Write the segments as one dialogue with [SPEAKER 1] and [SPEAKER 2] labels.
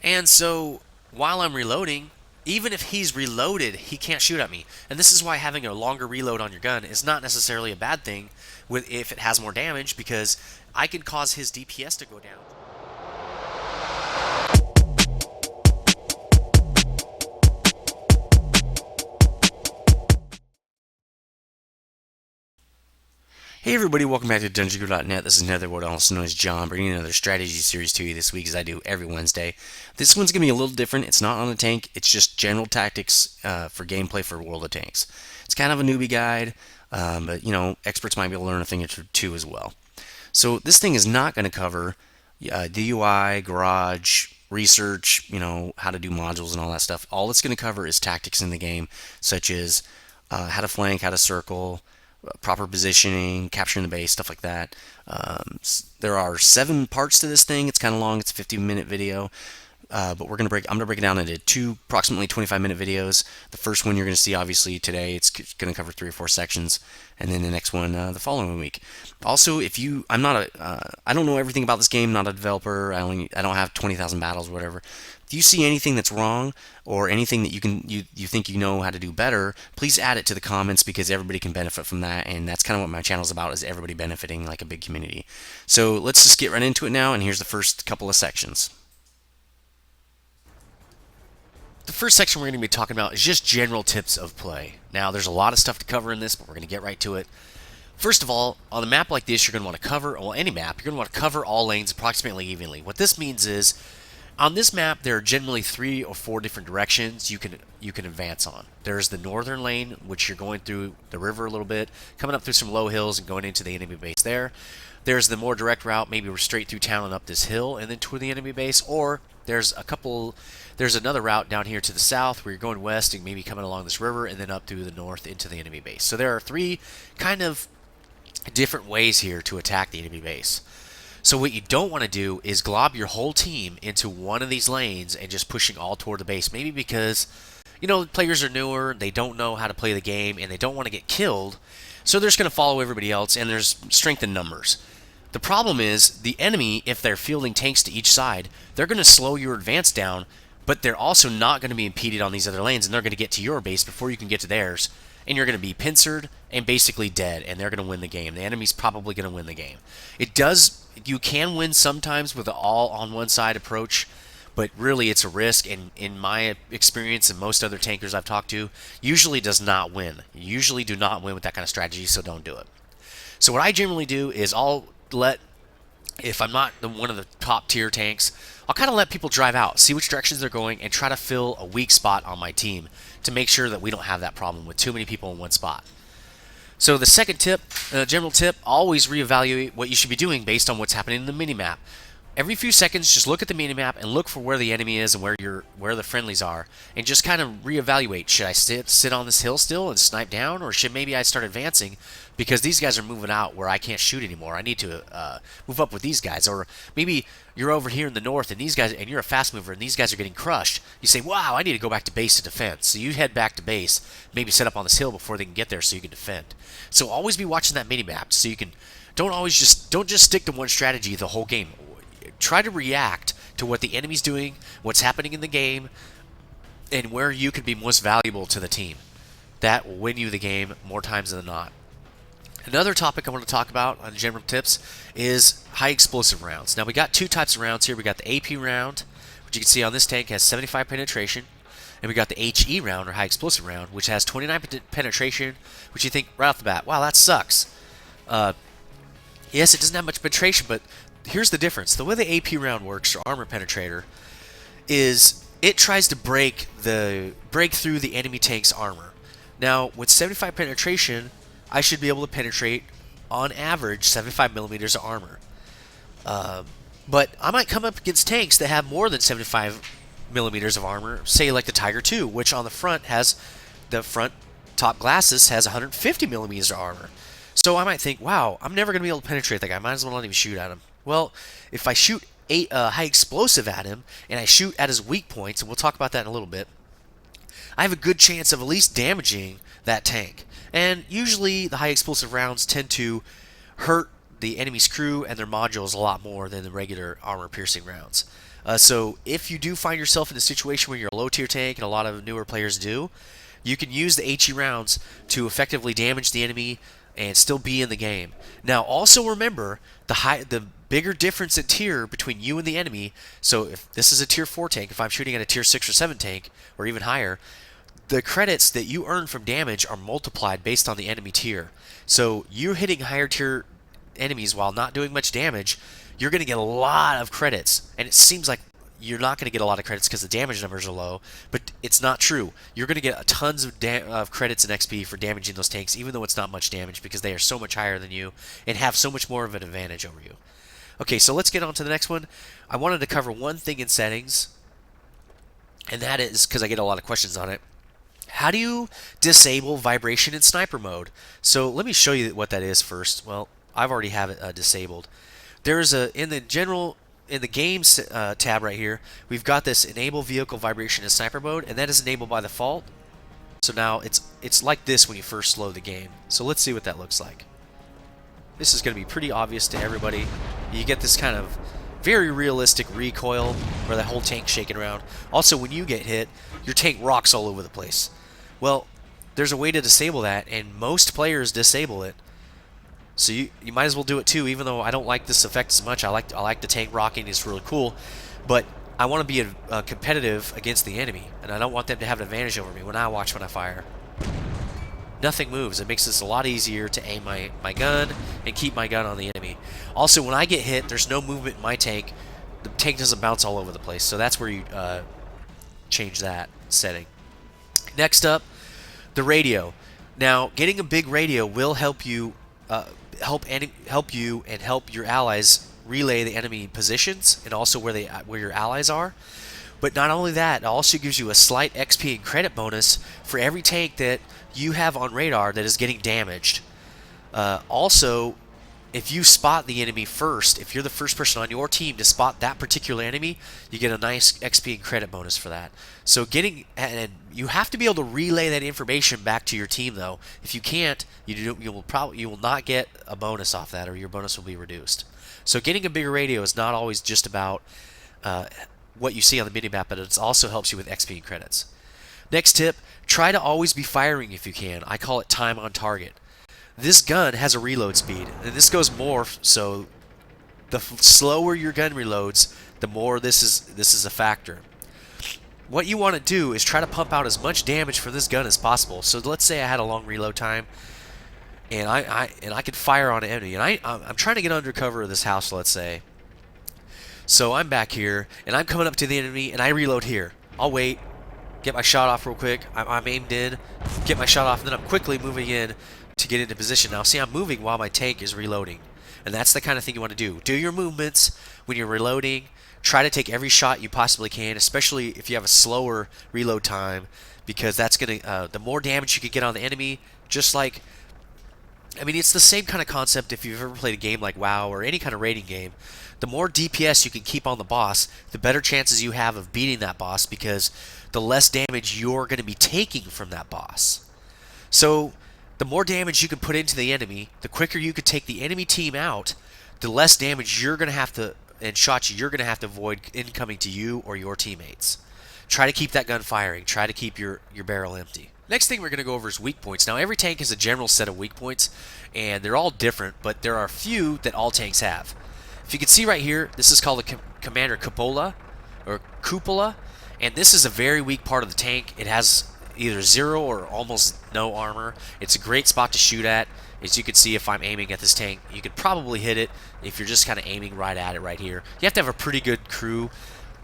[SPEAKER 1] And so while I'm reloading, even if he's reloaded, he can't shoot at me. And this is why having a longer reload on your gun is not necessarily a bad thing if it has more damage, because I can cause his DPS to go down. Hey everybody, welcome back to dungeongurunet. This is Nethervoid, also known as John, bringing another strategy series to you this week as I do every Wednesday. This one's going to be a little different. It's not on a tank, it's just general tactics for gameplay for World of Tanks. It's kind of a newbie guide, but experts might be able to learn a thing or two as well. So this thing is not going to cover DUI, garage, research, how to do modules and all that stuff. All it's going to cover is tactics in the game, such as how to flank, how to circle, proper positioning, capturing the base, stuff like that. There are 7 parts to this thing. It's kind of long. It's a 50-minute video. But I'm gonna break it down into 2 approximately 25-minute videos. The first one you're gonna see obviously today. It's gonna cover 3 or 4 sections, and then the next one the following week. Also, I don't know everything about this game. Not a developer. I don't have 20,000 battles or whatever. If you see anything that's wrong or anything that you think you know how to do better, please add it to the comments, because everybody can benefit from that, and that's kind of what my channel is about, is everybody benefiting like a big community. So let's just get right into it now, and here's the first couple of sections. The first section we're going to be talking about is just general tips of play. Now, there's a lot of stuff to cover in this, but we're going to get right to it. First of all, on a map like this, you're going to want to cover, well, any map, you're going to want to cover all lanes approximately evenly. What this means is, on this map, there are generally 3 or 4 different directions you can advance on. There's the northern lane, which you're going through the river a little bit, coming up through some low hills and going into the enemy base there. There's the more direct route, maybe we're straight through town and up this hill and then toward the enemy base, or there's another route down here to the south where you're going west and maybe coming along this river and then up through the north into the enemy base. So there are 3 kind of different ways here to attack the enemy base. So what you don't want to do is glob your whole team into one of these lanes and just pushing all toward the base. Maybe because, players are newer, they don't know how to play the game, and they don't want to get killed. So they're just going to follow everybody else, and there's strength in numbers. The problem is, the enemy, if they're fielding tanks to each side, they're going to slow your advance down, but they're also not going to be impeded on these other lanes, and they're going to get to your base before you can get to theirs, and you're going to be pincered and basically dead, and they're going to win the game. The enemy's probably going to win the game. You can win sometimes with an all-on-one-side approach, but really it's a risk, and in my experience and most other tankers I've talked to, usually does not win. You usually do not win with that kind of strategy, so don't do it. So what I generally do is if I'm not one of the top tier tanks, I'll kind of let people drive out, see which directions they're going, and try to fill a weak spot on my team to make sure that we don't have that problem with too many people in one spot. So the second tip, general tip, always reevaluate what you should be doing based on what's happening in the minimap. Every few seconds, just look at the minimap and look for where the enemy is and where the friendlies are, and just kind of reevaluate. Should I sit on this hill still and snipe down, or should maybe I start advancing because these guys are moving out where I can't shoot anymore? I need to move up with these guys. Or maybe you're over here in the north and you're a fast mover and these guys are getting crushed. You say, wow, I need to go back to base to defend. So you head back to base, maybe set up on this hill before they can get there so you can defend. So always be watching that minimap so you can don't just stick to one strategy the whole game. Try to react to what the enemy's doing, what's happening in the game, and where you can be most valuable to the team. That will win you the game more times than not. Another topic I want to talk about on general tips is high explosive rounds. Now we got 2 types of rounds here. We got the AP round, which you can see on this tank has 75 penetration, and we got the HE round, or high explosive round, which has 29 penetration, which you think right off the bat, wow, that sucks. Yes, it doesn't have much penetration, but here's the difference. The way the AP round works, or armor penetrator, is it tries to break through the enemy tank's armor. Now, with 75 penetration, I should be able to penetrate, on average, 75 millimeters of armor. But I might come up against tanks that have more than 75 millimeters of armor, say like the Tiger II, which on the front top glasses has 150 millimeters of armor. So I might think, wow, I'm never going to be able to penetrate that guy. Might as well not even shoot at him. Well, if I shoot high explosive at him, and I shoot at his weak points, and we'll talk about that in a little bit, I have a good chance of at least damaging that tank. And usually the high explosive rounds tend to hurt the enemy's crew and their modules a lot more than the regular armor piercing rounds. So if you do find yourself in a situation where you're a low tier tank, and a lot of newer players do, you can use the HE rounds to effectively damage the enemy and still be in the game. Now, also remember the bigger difference in tier between you and the enemy. So if this is a tier 4 tank, if I'm shooting at a tier 6 or 7 tank, or even higher, the credits that you earn from damage are multiplied based on the enemy tier. So you're hitting higher tier enemies while not doing much damage, you're going to get a lot of credits. And it seems like you're not going to get a lot of credits because the damage numbers are low, but it's not true. You're going to get tons of credits and XP for damaging those tanks, even though it's not much damage, because they are so much higher than you and have so much more of an advantage over you. Okay, so let's get on to the next one. I wanted to cover one thing in settings, and that is, because I get a lot of questions on it, how do you disable vibration in sniper mode? So let me show you what that is first. Well, I've already have it disabled. There's in the games tab right here, we've got this enable vehicle vibration in sniper mode, and that is enabled by default. So now it's like this when you first load the game. So let's see what that looks like. This is going to be pretty obvious to everybody. You get this kind of very realistic recoil where the whole tank's shaking around. Also, when you get hit, your tank rocks all over the place. Well, there's a way to disable that, and most players disable it. So you might as well do it too, even though I don't like this effect as much. I like the tank rocking, it's really cool. But I want to be competitive against the enemy, and I don't want them to have an advantage over me when I fire. Nothing moves. It makes this a lot easier to aim my gun and keep my gun on the enemy. Also, when I get hit, there's no movement in my tank. The tank doesn't bounce all over the place, so that's where you change that setting. Next up, the radio. Now, getting a big radio will help you help you and help your allies relay the enemy positions and also where your allies are. But not only that, it also gives you a slight XP and credit bonus for every tank that you have on radar that is getting damaged. Also, if you spot the enemy first, if you're the first person on your team to spot that particular enemy, you get a nice XP and credit bonus for that. So and you have to be able to relay that information back to your team, though. If you can't, you will not get a bonus off that, or your bonus will be reduced. So getting a bigger radio is not always just about what you see on the minimap, but it also helps you with XP and credits. Next tip, try to always be firing if you can. I call it time on target. This gun has a reload speed, and this goes more, so the slower your gun reloads, the more this is a factor. What you want to do is try to pump out as much damage from this gun as possible. So let's say I had a long reload time, and I could fire on an enemy, and I'm trying to get under cover of this house, let's say. So I'm back here, and I'm coming up to the enemy, and I reload here. I'll wait, get my shot off real quick. I'm aimed in, get my shot off, and then I'm quickly moving in to get into position. Now, see, I'm moving while my tank is reloading, and that's the kind of thing you want to do. Do your movements when you're reloading. Try to take every shot you possibly can, especially if you have a slower reload time, because that's gonna the more damage you can get on the enemy. Just like, I mean, it's the same kind of concept if you've ever played a game like WoW or any kind of raiding game. The more DPS you can keep on the boss, the better chances you have of beating that boss, because the less damage you're going to be taking from that boss. So the more damage you can put into the enemy, the quicker you could take the enemy team out, the less damage you're going to have to, and shots you're going to have to avoid incoming to you or your teammates. Try to keep that gun firing. Try to keep your barrel empty. Next thing we're going to go over is weak points. Now, every tank has a general set of weak points, and they're all different, but there are a few that all tanks have. If you can see right here, this is called the Commander Cupola, and this is a very weak part of the tank. It has either zero or almost no armor. It's a great spot to shoot at. As you can see, if I'm aiming at this tank, you could probably hit it if you're just kind of aiming right at it right here. You have to have a pretty good crew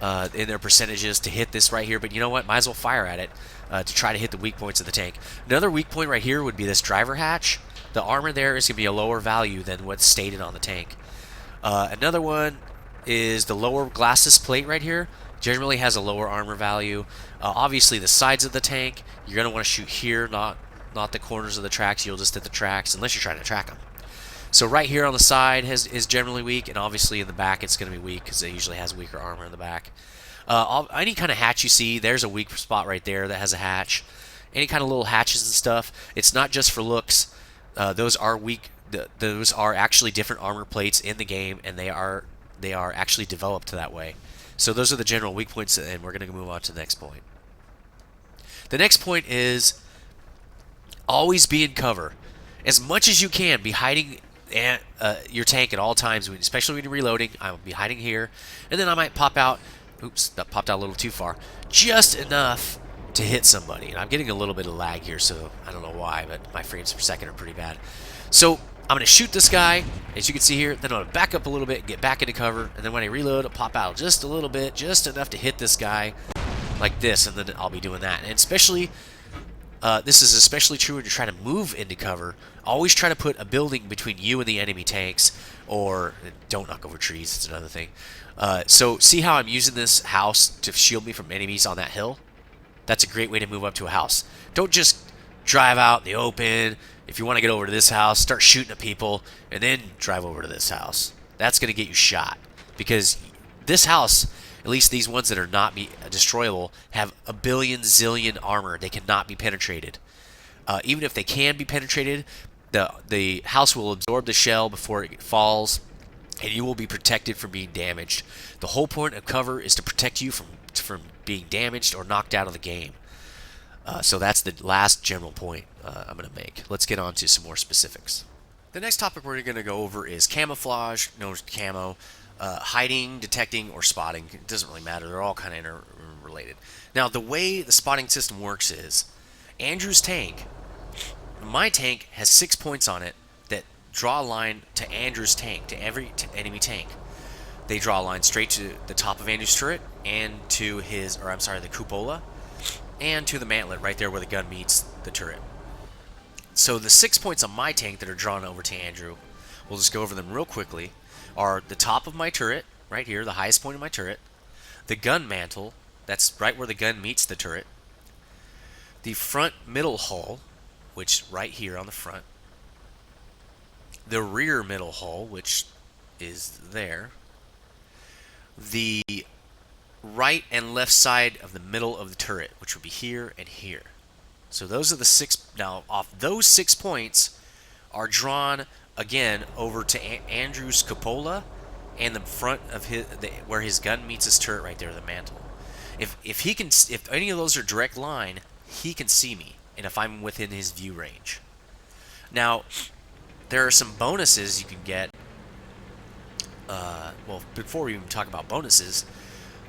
[SPEAKER 1] in their percentages to hit this right here, but you know what? Might as well fire at it to try to hit the weak points of the tank. Another weak point right here would be this driver hatch. The armor there is going to be a lower value than what's stated on the tank. Another one is the lower glasses plate right here. Generally has a lower armor value. Obviously, the sides of the tank, you're going to want to shoot here, not the corners of the tracks. You'll just hit the tracks unless you're trying to track them. So right here on the side is generally weak, and obviously in the back it's going to be weak because it usually has weaker armor in the back. Any kind of hatch you see, there's a weak spot right there that has a hatch. Any kind of little hatches and stuff, it's not just for looks. Those are weak. Those are actually different armor plates in the game, and they are actually developed that way. So those are the general weak points, and we're going to move on to the next point. The next point is always be in cover. As much as you can, be hiding your tank at all times, especially when you're reloading. I'll be hiding here, and then I might pop out. Oops, that popped out a little too far. Just enough to hit somebody. And I'm getting a little bit of lag here, so I don't know why, but my frames per second are pretty bad. So I'm going to shoot this guy, as you can see here. Then I'm going to back up a little bit, get back into cover, and then when I reload, I'll pop out just a little bit, just enough to hit this guy like this, and then I'll be doing that. And especially, this is especially true when you're trying to move into cover. Always try to put a building between you and the enemy tanks, or don't knock over trees, it's another thing. So see how I'm using this house to shield me from enemies on that hill? That's a great way to move up to a house. Don't just drive out in the open. If you want to get over to this house, start shooting at people, and then drive over to this house. That's going to get you shot. Because this house, at least these ones that are not destroyable, have a billion zillion armor. They cannot be penetrated. Even if they can be penetrated, the house will absorb the shell before it falls, and you will be protected from being damaged. The whole point of cover is to protect you from being damaged or knocked out of the game. So that's the last general point I'm going to make. Let's get on to some more specifics. The next topic we're going to go over is camouflage, known as camo, hiding, detecting, or spotting. It doesn't really matter. They're all kind of interrelated. Now, the way the spotting system works is Andrew's tank, my tank, has 6 points on it that draw a line to Andrew's tank, to every enemy tank. They draw a line straight to the top of Andrew's turret and to the cupola, and to the mantlet right there where the gun meets the turret. So the 6 points on my tank that are drawn over to Andrew, we'll just go over them real quickly, are the top of my turret, right here, the highest point of my turret, the gun mantle, that's right where the gun meets the turret, the front middle hull, which right here on the front, the rear middle hull, which is there, the right and left side of the middle of the turret, which would be here and here. So those are the 6. Now, off those 6 points are drawn again over to Andrew's cupola and the front of where his gun meets his turret right there, the mantle. If any of those are direct line, he can see me, and if I'm within his view range. Now, there are some bonuses you can get. Well, before we even talk about bonuses,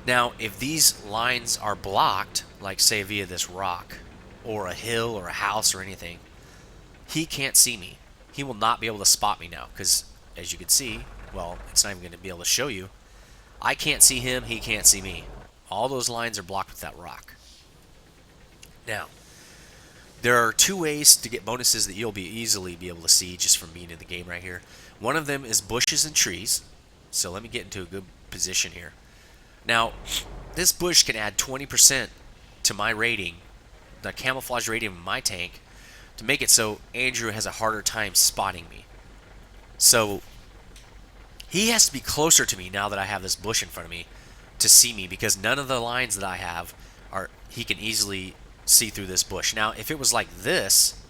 [SPEAKER 1] now if these lines are blocked, like say via this rock, or a hill, or a house, or anything, he can't see me. He will not be able to spot me now, because as you can see, well, it's not even going to be able to show you. I can't see him, he can't see me. All those lines are blocked with that rock. Now, there are 2 ways to get bonuses that you'll easily be able to see just from being in the game right here. One of them is bushes and trees. So let me get into a good position here. Now, this bush can add 20% to my rating, the camouflage rating of my tank, to make it so Andrew has a harder time spotting me. So he has to be closer to me now that I have this bush in front of me to see me, because none of the lines that I have he can easily see through this bush. Now, if it was like this,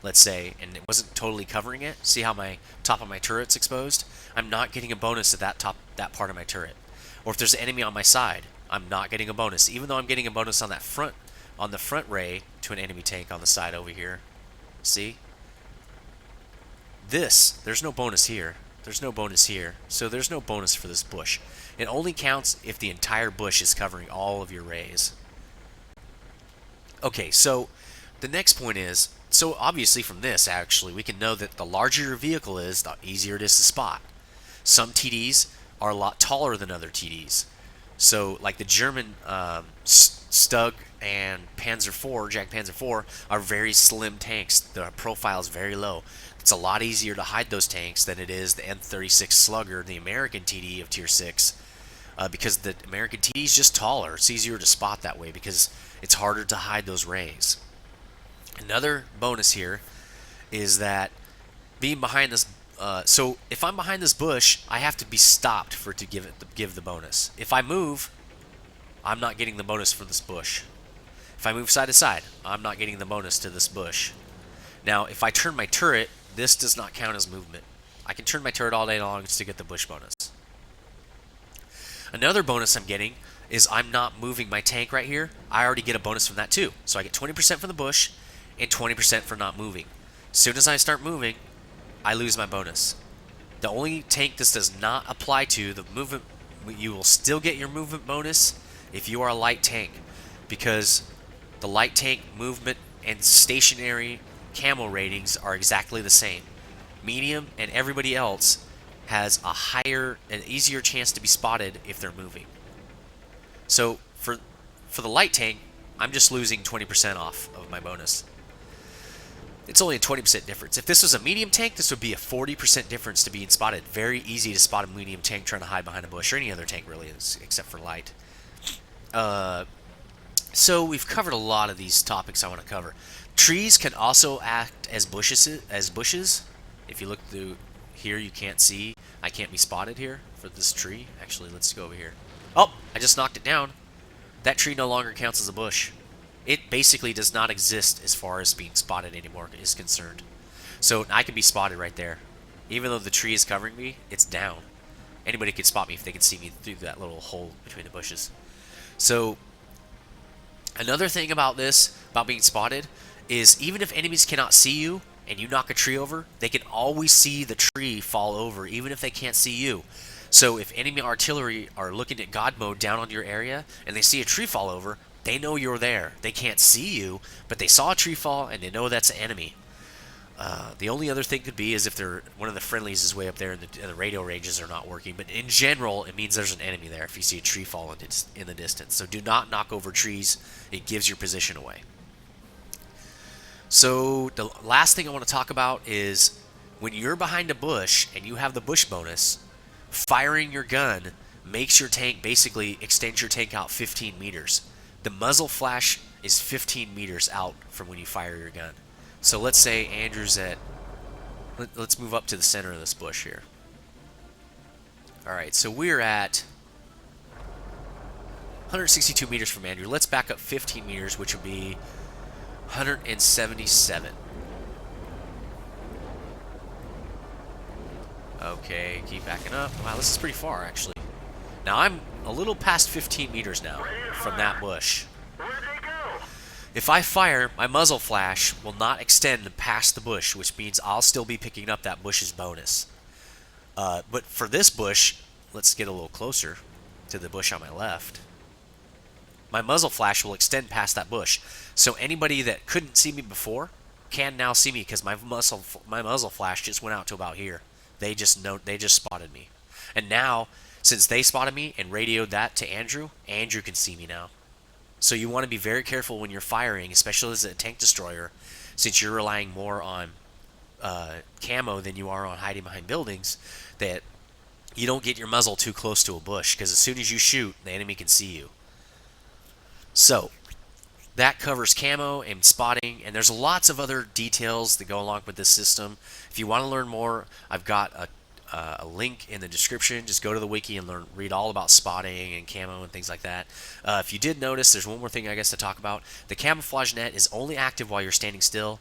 [SPEAKER 1] let's say, and it wasn't totally covering it, see how my top of my turret's exposed? I'm not getting a bonus at that part of my turret. Or if there's an enemy on my side, I'm not getting a bonus, even though I'm getting a bonus on the front ray to an enemy tank on the side over here. See? There's no bonus here. There's no bonus here. So there's no bonus for this bush. It only counts if the entire bush is covering all of your rays. Okay, so the next point is, so obviously from this, actually, we can know that the larger your vehicle is, the easier it is to spot. Some TDs are a lot taller than other TDs. So, like the German Stug and Panzer IV, Jag Panzer IV, are very slim tanks. The profile is very low. It's a lot easier to hide those tanks than it is the M36 Slugger, the American TD of Tier 6, because the American TD is just taller. It's easier to spot that way because it's harder to hide those rays. Another bonus here is that being behind this, so if I'm behind this bush, I have to be stopped for it to give the bonus. If I move, I'm not getting the bonus for this bush. If I move side to side, I'm not getting the bonus to this bush. Now, if I turn my turret, this does not count as movement. I can turn my turret all day long to get the bush bonus. Another bonus I'm getting is I'm not moving my tank right here. I already get a bonus from that too. So I get 20% from the bush and 20% for not moving. As soon as I start moving, I lose my bonus. The only tank this does not apply to, the movement, you will still get your movement bonus if you are a light tank, because the light tank movement and stationary camo ratings are exactly the same. Medium and everybody else has a higher and easier chance to be spotted if they're moving. So for the light tank, I'm just losing 20% off of my bonus. It's only a 20% difference. If this was a medium tank, this would be a 40% difference to being spotted. Very easy to spot a medium tank trying to hide behind a bush, or any other tank really, except for light. So we've covered a lot of these topics I want to cover. Trees can also act as bushes. If you look through here, you can't see. I can't be spotted here for this tree. Actually, let's go over here. Oh, I just knocked it down. That tree no longer counts as a bush. It basically does not exist as far as being spotted anymore is concerned. So I can be spotted right there. Even though the tree is covering me, it's down. Anybody can spot me if they can see me through that little hole between the bushes. So another thing about this, about being spotted, is even if enemies cannot see you and you knock a tree over, they can always see the tree fall over, even if they can't see you. So if enemy artillery are looking at God mode down on your area and they see a tree fall over, they know you're there. They can't see you, but they saw a tree fall and they know that's an enemy. The only other thing could be is if they're one of the friendlies is way up there and the radio ranges are not working. But in general, it means there's an enemy there if you see a tree fall in the distance. So do not knock over trees. It gives your position away. So the last thing I want to talk about is when you're behind a bush and you have the bush bonus, firing your gun makes your tank basically extends your tank out 15 meters. The muzzle flash is 15 meters out from when you fire your gun. So let's say Andrew's at... Let's move up to the center of this bush here. Alright, so we're at 162 meters from Andrew. Let's back up 15 meters, which would be 177. Okay, keep backing up. Wow, this is pretty far, actually. Now, I'm a little past 15 meters now from that bush. If I fire, my muzzle flash will not extend past the bush, which means I'll still be picking up that bush's bonus. But for this bush, let's get a little closer to the bush on my left. My muzzle flash will extend past that bush. So anybody that couldn't see me before can now see me because my muzzle flash just went out to about here. They just spotted me. And now, since they spotted me and radioed that to Andrew, Andrew can see me now. So you want to be very careful when you're firing, especially as a tank destroyer, since you're relying more on camo than you are on hiding behind buildings, that you don't get your muzzle too close to a bush, because as soon as you shoot, the enemy can see you. So that covers camo and spotting, and there's lots of other details that go along with this system. If you want to learn more, I've got a link in the description. Just go to the wiki and read all about spotting and camo and things like that. If you did notice, there's one more thing I guess to talk about. The camouflage net is only active while you're standing still.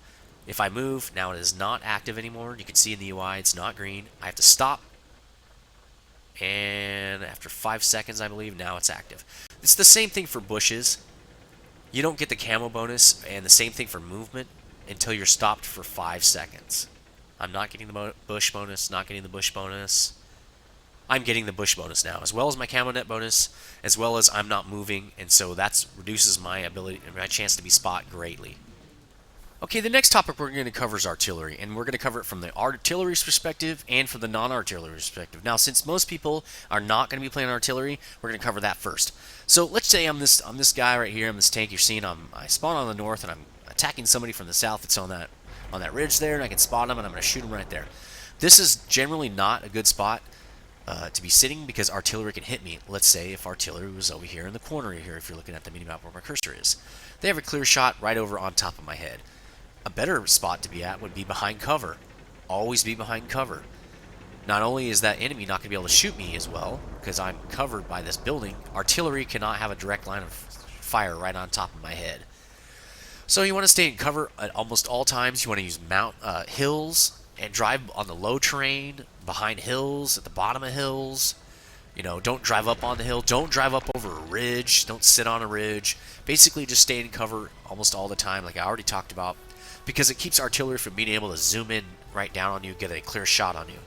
[SPEAKER 1] If I move, now it is not active anymore. You can see in the UI it's not green. I have to stop, and after 5 seconds, I believe, now it's active. It's the same thing for bushes. You don't get the camo bonus, and the same thing for movement until you're stopped for 5 seconds. I'm not getting the bush bonus, not getting the bush bonus. I'm getting the bush bonus now, as well as my camo net bonus, as well as I'm not moving, and so that reduces my ability, my chance to be spot greatly. Okay, the next topic we're going to cover is artillery, and we're going to cover it from the artillery's perspective and from the non-artillery perspective. Now, since most people are not going to be playing artillery, we're going to cover that first. So let's say I'm this guy right here, I'm this tank you're seeing. I spawn on the north, and I'm attacking somebody from the south that's on that ridge there, and I can spot them, and I'm going to shoot them right there. This is generally not a good spot to be sitting because artillery can hit me. Let's say if artillery was over here in the corner here, if you're looking at the mini-map where my cursor is. They have a clear shot right over on top of my head. A better spot to be at would be behind cover. Always be behind cover. Not only is that enemy not going to be able to shoot me as well, because I'm covered by this building, artillery cannot have a direct line of fire right on top of my head. So you want to stay in cover at almost all times. You want to use hills and drive on the low terrain, behind hills, at the bottom of hills. You know, don't drive up on the hill. Don't drive up over a ridge. Don't sit on a ridge. Basically, just stay in cover almost all the time, like I already talked about, because it keeps artillery from being able to zoom in right down on you, get a clear shot on you.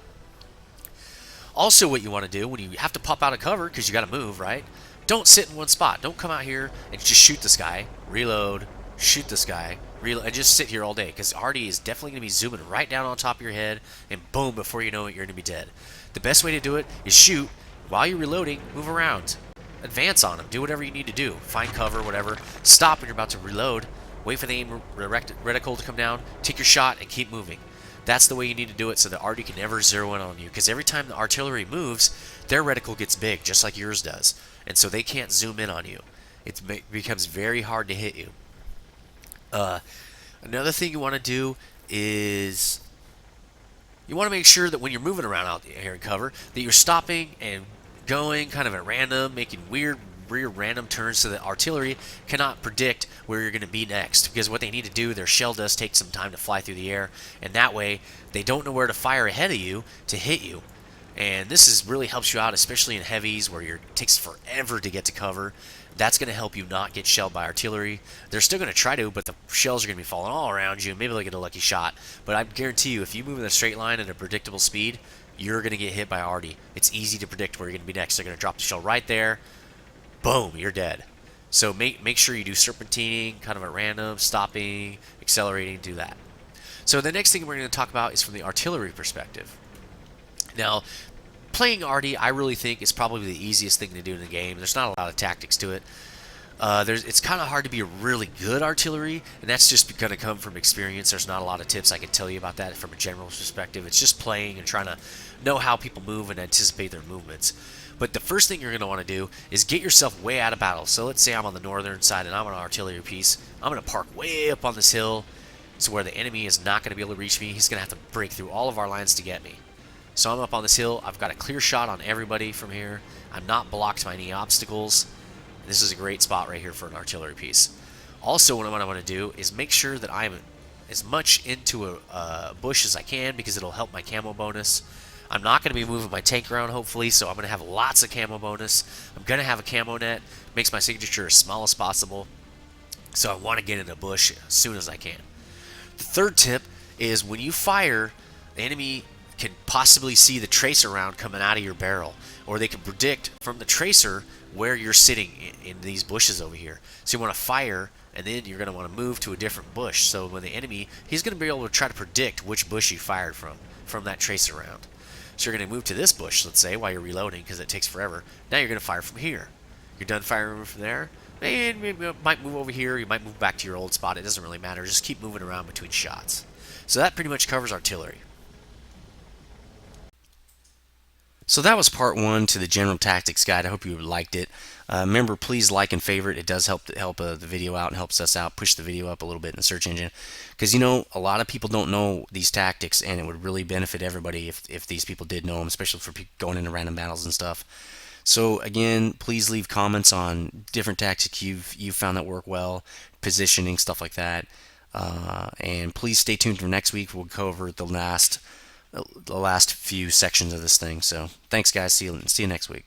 [SPEAKER 1] Also, what you want to do when you have to pop out of cover, because you got to move, right? Don't sit in one spot. Don't come out here and just shoot this guy, reload, shoot this guy, reload, and just sit here all day, because Artie is definitely going to be zooming right down on top of your head, and boom, before you know it, you're going to be dead. The best way to do it is shoot while you're reloading, move around, advance on him, do whatever you need to do, find cover, whatever, stop when you're about to reload, wait for the aim reticle to come down, take your shot, and keep moving. That's the way you need to do it so that Artie can never zero in on you, because every time the artillery moves, their reticle gets big, just like yours does, and so they can't zoom in on you. It becomes very hard to hit you. Another thing you want to do is you want to make sure that when you're moving around out here in cover, that you're stopping and going kind of at random, making weird random turns so that artillery cannot predict where you're going to be next, because what they need to do, their shell does take some time to fly through the air, and that way they don't know where to fire ahead of you to hit you. And this really helps you out, especially in heavies where it takes forever to get to cover. That's going to help you not get shelled by artillery. They're still going to try to, but the shells are going to be falling all around you. Maybe they'll get a lucky shot, but I guarantee you, if you move in a straight line at a predictable speed, you're going to get hit by Artie. It's easy to predict where you're going to be next. They're going to drop the shell right there. Boom, you're dead. So make sure you do serpentining, kind of at random, stopping, accelerating, do that. So the next thing we're going to talk about is from the artillery perspective. Now, playing Artie, I really think is probably the easiest thing to do in the game. There's not a lot of tactics to it. It's kind of hard to be a really good artillery, and that's just going to come from experience. There's not a lot of tips I can tell you about that from a general perspective. It's just playing and trying to know how people move and anticipate their movements. But the first thing you're going to want to do is get yourself way out of battle. So let's say I'm on the northern side and I'm on an artillery piece. I'm going to park way up on this hill so where the enemy is not going to be able to reach me. He's going to have to break through all of our lines to get me. So I'm up on this hill. I've got a clear shot on everybody from here. I'm not blocked by any obstacles. This is a great spot right here for an artillery piece. Also, what I want to do is make sure that I'm as much into a bush as I can, because it'll help my camo bonus. I'm not going to be moving my tank around, hopefully, so I'm going to have lots of camo bonus. I'm going to have a camo net. Makes my signature as small as possible. So I want to get in a bush as soon as I can. The third tip is when you fire, the enemy can possibly see the tracer round coming out of your barrel, or they can predict from the tracer where you're sitting in these bushes over here. So you want to fire, and then you're going to want to move to a different bush. So when the enemy, he's going to be able to try to predict which bush you fired from that tracer round. So you're going to move to this bush, let's say, while you're reloading, because it takes forever. Now you're going to fire from here. You're done firing from there. Maybe you might move over here. You might move back to your old spot. It doesn't really matter. Just keep moving around between shots. So that pretty much covers artillery. So that was part one to the general tactics guide. I hope you liked it. Remember, please like and favorite. It does help the video out and helps us out, push the video up a little bit in the search engine. Because, you know, a lot of people don't know these tactics, and it would really benefit everybody if these people did know them, especially for people going into random battles and stuff. So again, please leave comments on different tactics you've found that work well, positioning, stuff like that. And please stay tuned for next week. We'll cover the last few sections of this thing. So thanks, guys. See you next week.